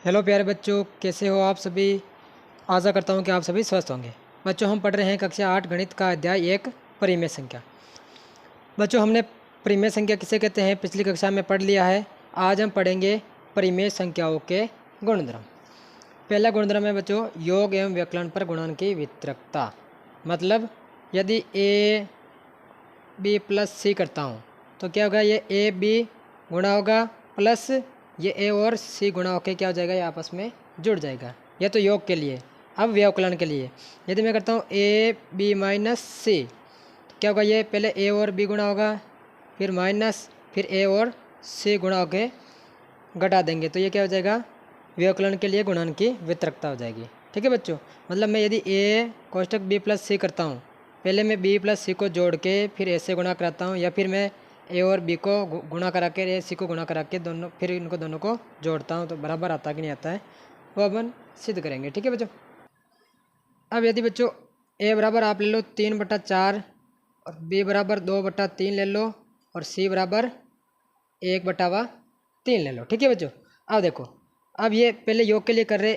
Hello प्यारे बच्चों, कैसे हो आप सभी। आशा करता हूँ कि आप सभी स्वस्थ होंगे। बच्चों, हम पढ़ रहे हैं कक्षा 8 गणित का अध्याय 1 परिमेय संख्या। बच्चों, हमने परिमेय संख्या किसे कहते हैं पिछली कक्षा में पढ़ लिया है। आज हम पढ़ेंगे परिमेय संख्याओं के गुणधर्म। पहला गुणधर्म है बच्चों योग एवं व्यवकलन पर गुणन की वितरकता। मतलब यदि ए बी प्लस सी करता हूँ तो क्या होगा, ये ए बी गुणा होगा प्लस ये ए और सी गुणा होकर क्या हो जाएगा, ये आपस में जुड़ जाएगा। यह तो योग के लिए। अब व्यवकलन के लिए यदि मैं करता हूँ ए बी माइनस सी तो क्या होगा, ये पहले ए और बी गुणा होगा, फिर माइनस, फिर ए और सी गुणा होकर घटा देंगे तो ये क्या हो जाएगा, व्यवकलन के लिए गुणन की वितरकता हो जाएगी। ठीक है बच्चों। मतलब मैं यदि ए कोष्टक बी प्लस सी करता हूँ, पहले मैं बी प्लस सी को जोड़ के फिर ए से गुणा कराता हूँ, या फिर मैं ए और बी को गुणा करा के ए सी को गुणा करा के दोनों फिर इनको दोनों को जोड़ता हूँ तो बराबर आता कि नहीं आता है वो अपन सिद्ध करेंगे। ठीक है बच्चों। अब यदि बच्चों ए बराबर आप ले लो 3/4 और बी बराबर 2/3 ले लो और सी बराबर 1/3 ले लो। ठीक है बच्चों। अब देखो, अब ये पहले योग के लिए कर रहे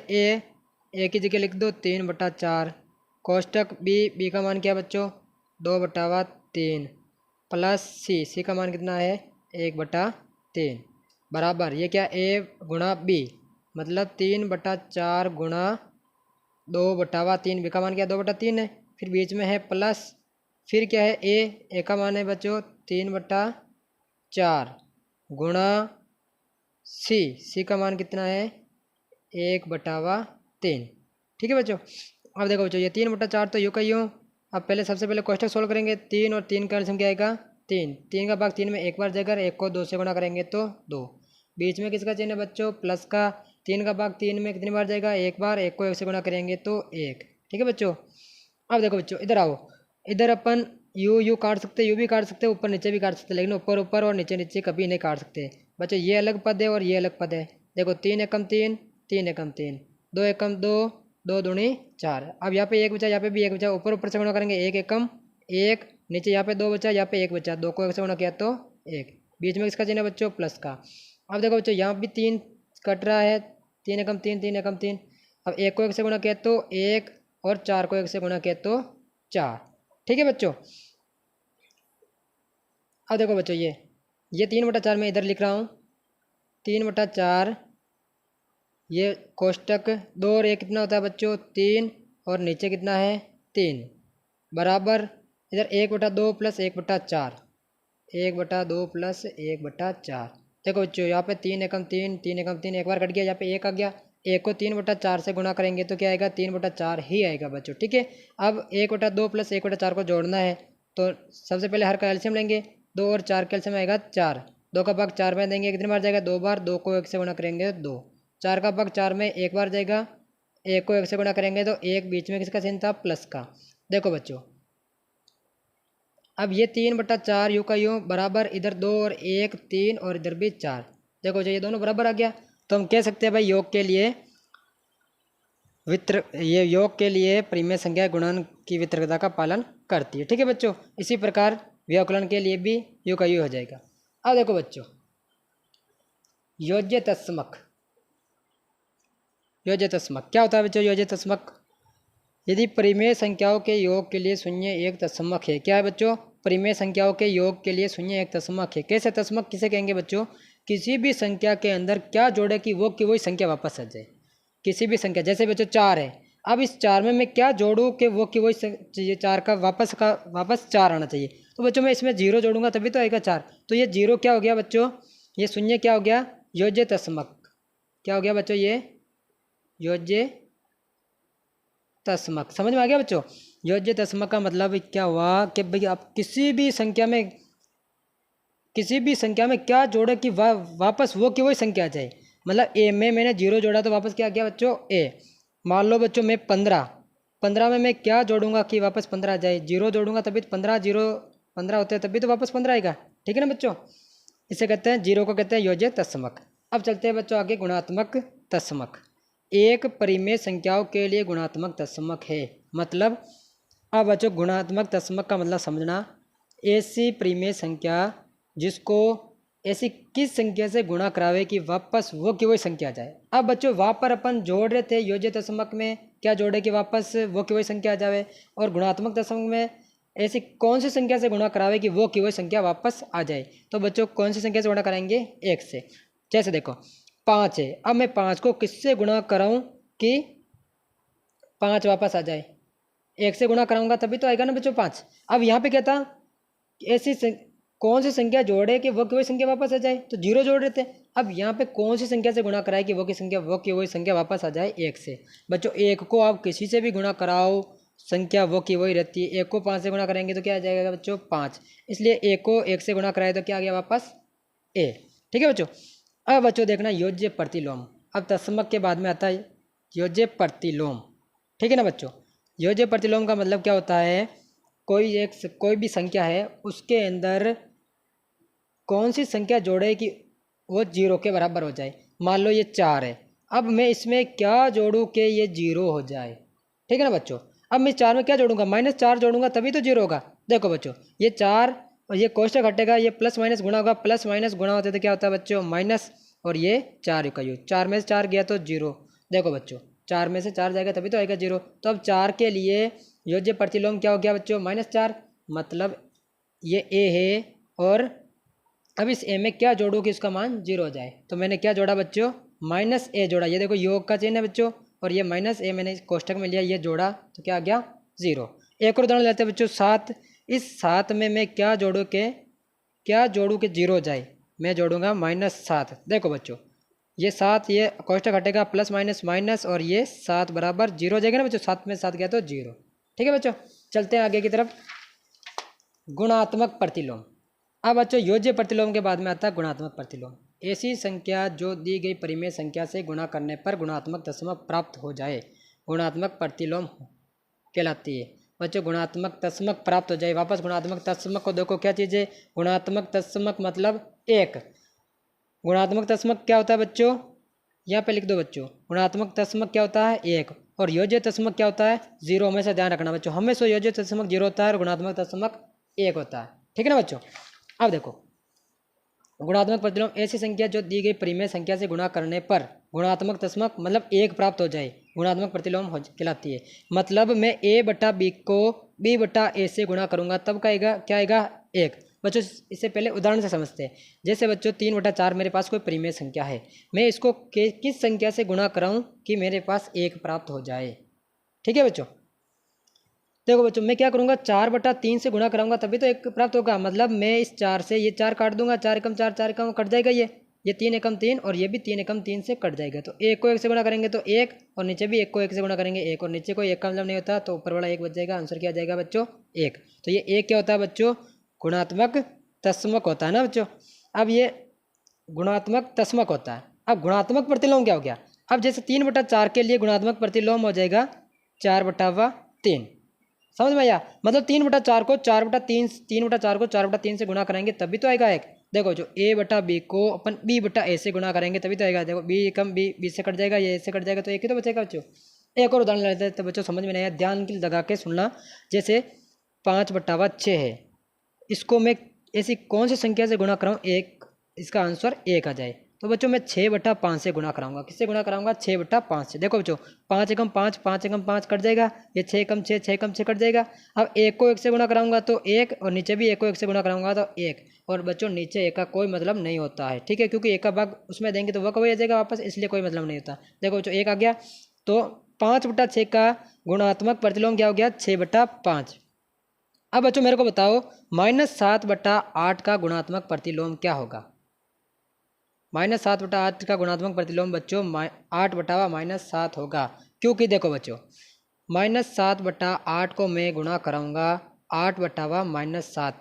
ए की जगह लिख दो 3/4 कोष्टक बी का मान क्या है बच्चों 2/3 प्लस सी का मान कितना है 1/3 बराबर ये क्या ए गुणा बी, मतलब 3/4 गुणा 2/3 बी का मान क्या 2/3 है, फिर बीच में है प्लस, फिर क्या है ए का मान है बच्चों 3/4 गुणा सी का मान कितना है 1/3। ठीक है बच्चों। अब देखो बच्चों, ये 3/4 तो यूँ का यूँ। अब पहले सबसे पहले कोष्टक सोल्व करेंगे। 3 और 3 का एलसीएम क्या आएगा 3 का भाग 3 में एक बार जाएगा, एक को 2 से गुणा करेंगे तो 2। बीच में किसका चिन्ह है बच्चों प्लस का। 3 का भाग 3 में कितनी बार जाएगा एक बार, एक को 1 से गुणा करेंगे तो 1। ठीक है बच्चों। अब देखो बच्चों, इधर आओ। इधर अपन यू काट सकते, यू भी काट सकते, ऊपर नीचे भी काट सकते, लेकिन ऊपर ऊपर और नीचे नीचे कभी नहीं काट सकते बच्चों। ये अलग पद है और ये अलग पद है। देखो 3 एकम 3, 3 एकम 3, 2 एकम 2, 2 दूनी 4। अब यहाँ पे एक बचा, यहाँ पे भी एक बचा, ऊपर ऊपर से गुणा करेंगे 1 एकम 1, नीचे यहाँ पे 2 बचा, यहाँ पे 1 बचा, 2 को 1 से गुणा किया तो 1। बीच में किसका चिन्ह है बच्चों प्लस का। अब देखो बच्चों, यहाँ भी 3 कट रहा है, 3 एकम 3, 3 एकम 3। अब 1 को 1 से गुणा किया तो 1 और 4 को 1 से गुणा किया तो 4। ठीक है बच्चों। अब देखो बच्चों, ये 3/4 मैं इधर लिख रहा हूँ 3/4, ये कोष्टक 2 और 1 कितना होता है बच्चों 3, और नीचे कितना है 3 बराबर इधर 1/2 प्लस 1/4, 1/2 प्लस 1/4। देखो बच्चों, यहाँ पे 3 एकम 3, 3 एकम 3 एक बार कट गया, यहाँ पे 1 आ गया, 1 को 3/4 से गुणा करेंगे तो क्या आएगा 3/4 ही आएगा बच्चों। ठीक है। अब 1/2 प्लस 1/4 को जोड़ना है तो सबसे पहले हर का एलसीएम लेंगे। 2 और 4 का एलसीएम आएगा 4, 2 का भाग 4 में देंगे कितनी बार जाएगा 2 बार, 2 को 1 से गुणा करेंगे 2, 4 का भाग 4 में एक बार जाएगा, 1 को 1 से गुणा करेंगे तो 1, बीच में किसका चिन्ह था प्लस का। देखो बच्चों, अब ये 3/4 यूँ का यूँ बराबर इधर 2 और 1 3 और इधर भी 4। देखो जो ये दोनों बराबर आ गया तो हम कह सकते हैं भाई योग के लिए परिमेय संख्या गुणन की वितरकता का पालन करती है। ठीक है बच्चों। इसी प्रकार व्यवकलन के लिए भी यूँ का यूँ हो जाएगा। अब देखो बच्चों, योज्य तत्समक। योज्य तत्समक क्या होता है बच्चों योज्य तत्समक। यदि परिमेय संख्याओं के योग के लिए शून्य एक तत्समक है। क्या है बच्चों, परिमेय संख्याओं के योग के लिए शून्य एक तत्समक है। कैसे तत्समक किसे कहेंगे बच्चों, किसी भी संख्या के अंदर क्या जोड़े कि वो की वही संख्या वापस आ जाए। किसी भी संख्या, जैसे बच्चों 4 है, अब इस 4 में मैं क्या जोड़ूँ कि वो की वही चाहिए, 4 का वापस 4 आना चाहिए। तो बच्चों मैं इसमें 0 जोड़ूंगा तभी तो आएगा 4। तो ये 0 क्या हो गया बच्चों, ये शून्य क्या हो गया योज्य तत्समक। क्या हो गया बच्चों, ये योज्य तत्समक। समझ में आ गया बच्चों। योज्य तत्समक का मतलब क्या हुआ कि भाई आप किसी भी संख्या में क्या जोड़े कि वापस वो की वही संख्या आ जाए। मतलब ए में मैंने 0 जोड़ा तो वापस क्या आ गया बच्चों ए। मान लो बच्चों मैं 15 में मैं क्या जोड़ूंगा कि वापस 15 आ जाए, 0 जोड़ूंगा तभी तो 15, 0 15 होते हैं तभी तो वापस 15 आएगा। ठीक है ना बच्चों। इसे कहते हैं 0 को कहते हैं योज्य तत्समक। अब चलते हैं बच्चों आगे गुणात्मक तत्समक। एक परिमेय संख्याओं के लिए गुणात्मक तत्समक है। मतलब अब बच्चों गुणात्मक तत्समक का मतलब समझना, ऐसी परिमेय संख्या जिसको ऐसी किस संख्या से गुणा करावे कि वापस वो की वही संख्या आ जाए। अब बच्चों वहाँ पर अपन जोड़ रहे थे योज्य दशमक में क्या जोड़े कि वापस वो की वही संख्या आ जावे, और गुणात्मक दशमक में ऐसी कौन सी संख्या से गुणा करावे कि वो की वही संख्या वापस आ जाए। तो बच्चों कौन सी संख्या से गुणा कराएंगे, 1 से। जैसे देखो 5 है, अब मैं 5 को किससे गुणा कराऊँ कि 5 वापस आ जाए, 1 से गुणा कराऊंगा तभी तो आएगा ना बच्चों 5। अब यहाँ पे क्या था, ऐसी कौन सी संख्या जोड़े कि वो की वही संख्या वापस आ जाए, तो 0 जोड़ रहे थे। अब यहाँ पे कौन सी संख्या से गुणा कराए कि वो की वही संख्या वापस आ जाए, 1 से। बच्चों 1 को आप किसी से भी गुणा कराओ संख्या वो की वही रहती है। 1 को 5 से गुणा कराएंगे तो क्या आ जाएगा बच्चों 5, इसलिए 1 को 1 से गुणा कराए तो क्या आ गया वापस a। ठीक है बच्चों। अब बच्चों देखना योज्य प्रतिलोम। अब तत्समक के बाद में आता है योज्य प्रतिलोम। ठीक है ना बच्चों। योज्य प्रतिलोम का मतलब क्या होता है, कोई भी संख्या है उसके अंदर कौन सी संख्या जोड़े कि वो 0 के बराबर हो जाए। मान लो ये 4 है, अब मैं इसमें क्या जोड़ूँ कि ये 0 हो जाए। ठीक है ना बच्चों। अब मैं 4 में क्या जोड़ूंगा, -4 जोड़ूंगा तभी तो 0 होगा। देखो बच्चों ये 4 और ये कोष्टक हटेगा, ये प्लस माइनस गुणा होगा, प्लस माइनस गुणा होते तो क्या होता है बच्चों माइनस, और ये 4 का यूज, 4 में से 4 गया तो 0। देखो बच्चों 4 में से 4 जाएगा तभी तो आएगा 0। तो अब 4 के लिए योज्य प्रतिलोम क्या हो गया बच्चों -4, मतलब ये a है, और अब इस a में क्या जोड़ूँ कि उसका मान 0 हो जाए। तो मैंने क्या जोड़ा बच्चों -a जोड़ा, ये देखो योग का चिन्ह है बच्चों, और ये -a मैंने इस कोष्टक में लिया, ये जोड़ा तो क्या आ गया 0। एक और उदाहरण लेते हैं बच्चों 7। इस 7 में मैं क्या जोड़ूँ कि 0 हो जाए, मैं जोड़ूंगा -7। देखो बच्चों ये 7, ये कोष्टक हटेगा, प्लस माइनस माइनस, और ये 7 बराबर 0 हो जाएगा ना बच्चों, 7 में 7 गया तो 0। ठीक है बच्चों। चलते हैं आगे की तरफ, गुणात्मक प्रतिलोम। अब बच्चों योज्य प्रतिलोम के बाद में आता है गुणात्मक प्रतिलोम। ऐसी संख्या जो दी गई परिमेय संख्या से गुणा करने पर गुणात्मक दशमक प्राप्त हो जाए, गुणात्मक प्रतिलोम कहलाती है। बच्चों गुणात्मक दशमक प्राप्त हो जाए, वापस गुणात्मक दशमक को देखो क्या चीज़ है, गुणात्मक दशमक मतलब 1। गुणात्मक दशमक क्या होता है बच्चों, यहाँ पे लिख दो बच्चों, गुणात्मक दशमक क्या होता है 1, और योज्य दशमक क्या होता है 0। हमेशा ध्यान रखना बच्चों, हमेशा योज्य दशमक 0 होता है और गुणात्मक दशमक 1 होता है। ठीक है ना बच्चों। अब देखो गुणात्मक प्रतिलोम ऐसी संख्या जो दी गई परिमेय संख्या से गुणा करने पर गुणात्मक दशमक मतलब 1 प्राप्त हो जाए, गुणात्मक प्रतिलोम कहलाती है। मतलब मैं a/b को b/a से गुणा करूंगा तब क्या आएगा 1। बच्चों इससे पहले उदाहरण से समझते हैं। जैसे बच्चों 3/4 मेरे पास कोई परिमेय संख्या है, मैं इसको किस संख्या से गुणा कराऊं कि मेरे पास 1 प्राप्त हो जाए। ठीक है बच्चों। देखो बच्चों मैं क्या करूँगा, 4/3 से गुणा कराऊंगा तभी तो 1 प्राप्त होगा। मतलब मैं इस 4 से ये 4 काट दूंगा, 4 एकम 4, 4 एकम कट जाएगा, ये 3 एकम 3, और ये भी 3 एकम 3 से कट जाएगा। तो 1 को 1 से गुणा करेंगे तो 1, और नीचे भी 1 को 1 से गुणा करेंगे 1, और नीचे कोई 1 का मतलब नहीं होता, तो ऊपर वाला 1 बच जाएगा। आंसर क्या आ जाएगा बच्चों 1। तो ये 1 क्या होता है बच्चों, गुणात्मक दशमक होता है ना बच्चों। अब ये गुणात्मक दशमक होता है। अब गुणात्मक प्रतिलोम क्या हो गया, अब जैसे 3/4 के लिए गुणात्मक प्रतिलोम हो जाएगा 4/3। समझ में आया। मतलब 3/4 को 3/4 से गुणा करेंगे तभी तो आएगा 1। देखो जो a/b को अपन b/a से गुणा करेंगे तभी तो आएगा। देखो b कम b से कट जाएगा, ये से कट जाएगा, तो 1 ही तो बचेगा बच्चों। एक और उदाहरण लेते हैं तो बच्चों समझ में नहीं आया, ध्यान की लगा के सुनना। जैसे 5/6 है, इसको मैं ऐसी कौन सी संख्या से गुणा कराऊँ 1, इसका आंसर 1 आ जाए। तो बच्चों मैं 6/5 से गुणा कराऊंगा। किससे गुणा कराऊंगा 6/5 से। देखो बच्चों 5 एकम 5, 5 एकम 5 कट जाएगा, ये 6 एकम 6, 6 एकम 6 कट जाएगा। अब 1 को 1 से गुणा कराऊंगा तो 1, और नीचे भी 1 को 1 से गुणा कराऊंगा तो 1। और बच्चों नीचे 1 का कोई मतलब नहीं होता है, ठीक है, क्योंकि 1 का भाग उसमें देंगे तो वह कभी आ जाएगा वापस, इसलिए कोई मतलब नहीं होता। देखो बच्चों 1 आ गया, तो 5/6 का गुणात्मक प्रतिलोम क्या हो गया 6/5। अब बच्चों मेरे को बताओ -7/8 का गुणात्मक प्रतिलोम क्या होगा। -7/8 का गुणात्मक प्रतिलोम बच्चों 8/-7 होगा। क्योंकि देखो बच्चों -7/8 को मैं गुणा कराऊंगा 8/-7,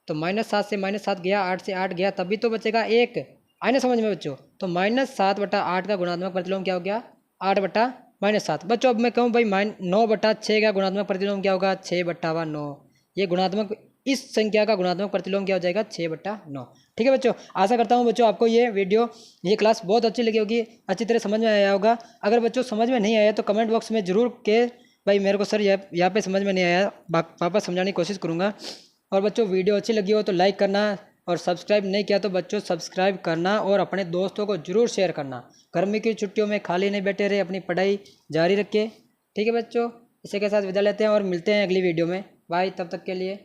तो -7 से -7 गया, 8 से 8 गया, तभी तो बचेगा 1। आए ना समझ में बच्चों। तो -7/8 का गुणात्मक प्रतिलोम क्या हो गया 8/-7। बच्चों अब मैं कहूँ भाई 9/6 का गुणात्मक प्रतिलोम क्या होगा 6/9। ये गुणात्मक इस संख्या का गुणात्मक प्रतिलोम क्या हो जाएगा 6/9। ठीक है बच्चों। आशा करता हूँ बच्चों आपको ये क्लास बहुत अच्छी लगी होगी, अच्छी तरह समझ में आया होगा। अगर बच्चों समझ में नहीं आया तो कमेंट बॉक्स में ज़रूर के भाई मेरे को सर यहाँ पे समझ में नहीं आया, वापस समझाने की कोशिश करूँगा। और बच्चों वीडियो अच्छी लगी हो तो लाइक करना, और सब्सक्राइब नहीं किया तो बच्चों सब्सक्राइब करना और अपने दोस्तों को ज़रूर शेयर करना। गर्मी की छुट्टियों में खाली नहीं बैठे रहे, अपनी पढ़ाई जारी रखें। ठीक है बच्चों, इसी के साथ विदा लेते हैं और मिलते हैं अगली वीडियो में। बाय, तब तक के लिए।